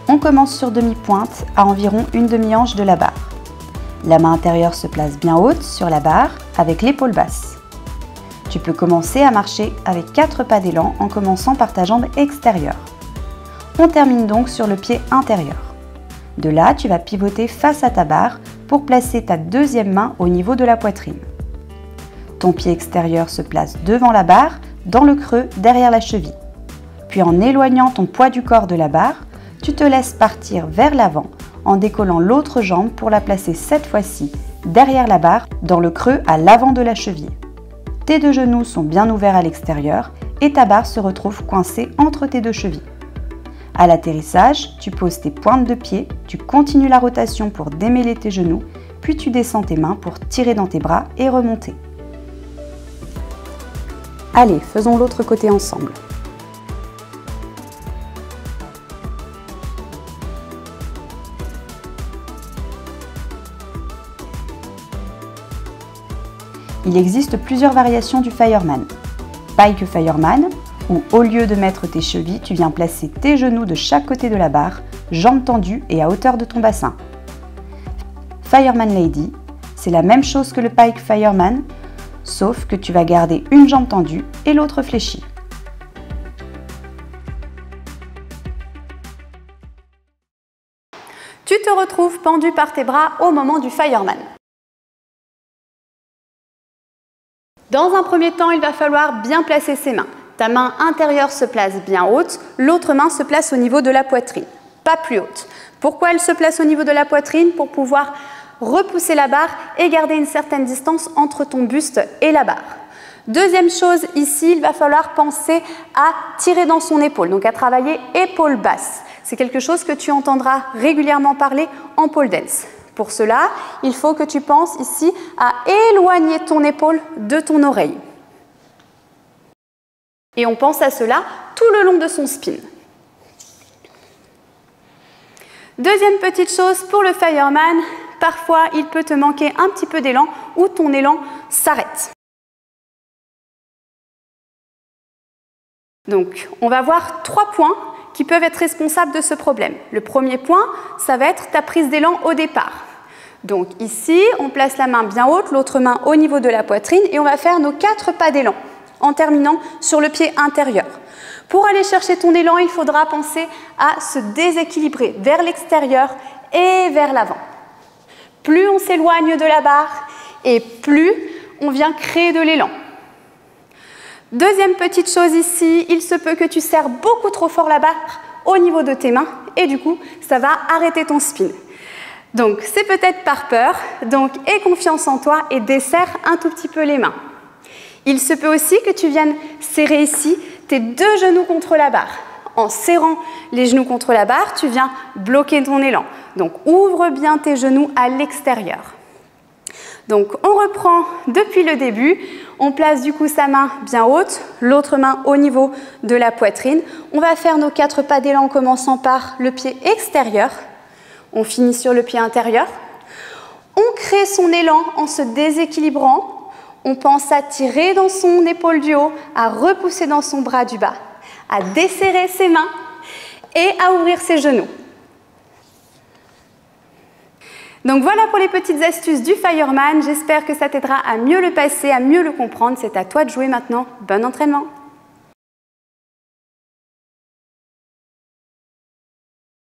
On commence sur demi-pointe à environ une demi-hanche de la barre. La main intérieure se place bien haute sur la barre avec l'épaule basse. Tu peux commencer à marcher avec 4 pas d'élan en commençant par ta jambe extérieure. On termine donc sur le pied intérieur. De là, tu vas pivoter face à ta barre pour placer ta deuxième main au niveau de la poitrine. Ton pied extérieur se place devant la barre, dans le creux derrière la cheville. Puis en éloignant ton poids du corps de la barre, tu te laisses partir vers l'avant en décollant l'autre jambe pour la placer cette fois-ci derrière la barre, dans le creux à l'avant de la cheville. Tes 2 genoux sont bien ouverts à l'extérieur et ta barre se retrouve coincée entre tes 2 chevilles. À l'atterrissage, tu poses tes pointes de pied, tu continues la rotation pour démêler tes genoux, puis tu descends tes mains pour tirer dans tes bras et remonter. Allez, faisons l'autre côté ensemble. Il existe plusieurs variations du Fireman. Pike Fireman, où au lieu de mettre tes chevilles, tu viens placer tes genoux de chaque côté de la barre, jambes tendues et à hauteur de ton bassin. Fireman Lady, c'est la même chose que le Pike Fireman, sauf que tu vas garder une jambe tendue et l'autre fléchie. Tu te retrouves pendu par tes bras au moment du Fireman. Dans un premier temps, il va falloir bien placer ses mains. Ta main intérieure se place bien haute, l'autre main se place au niveau de la poitrine, pas plus haute. Pourquoi elle se place au niveau de la poitrine? Pour pouvoir repousser la barre et garder une certaine distance entre ton buste et la barre. Deuxième chose, ici, il va falloir penser à tirer dans son épaule, donc à travailler épaule basse. C'est quelque chose que tu entendras régulièrement parler en pole dance. Pour cela, il faut que tu penses ici à éloigner ton épaule de ton oreille. Et on pense à cela tout le long de son spin. Deuxième petite chose pour le Fireman, parfois il peut te manquer un petit peu d'élan ou ton élan s'arrête. Donc, on va voir 3 points qui peuvent être responsables de ce problème. Le premier point, ça va être ta prise d'élan au départ. Donc ici, on place la main bien haute, l'autre main au niveau de la poitrine et on va faire nos 4 pas d'élan en terminant sur le pied intérieur. Pour aller chercher ton élan, il faudra penser à se déséquilibrer vers l'extérieur et vers l'avant. Plus on s'éloigne de la barre et plus on vient créer de l'élan. Deuxième petite chose ici, il se peut que tu serres beaucoup trop fort la barre au niveau de tes mains et du coup, ça va arrêter ton spin. Donc, c'est peut-être par peur, donc aie confiance en toi et desserre un tout petit peu les mains. Il se peut aussi que tu viennes serrer ici tes 2 genoux contre la barre. En serrant les genoux contre la barre, tu viens bloquer ton élan. Donc, ouvre bien tes genoux à l'extérieur. Donc, on reprend depuis le début. On place du coup sa main bien haute, l'autre main au niveau de la poitrine. On va faire nos 4 pas d'élan en commençant par le pied extérieur. On finit sur le pied intérieur. On crée son élan en se déséquilibrant. On pense à tirer dans son épaule du haut, à repousser dans son bras du bas, à desserrer ses mains et à ouvrir ses genoux. Donc voilà pour les petites astuces du Fireman. J'espère que ça t'aidera à mieux le passer, à mieux le comprendre. C'est à toi de jouer maintenant. Bon entraînement!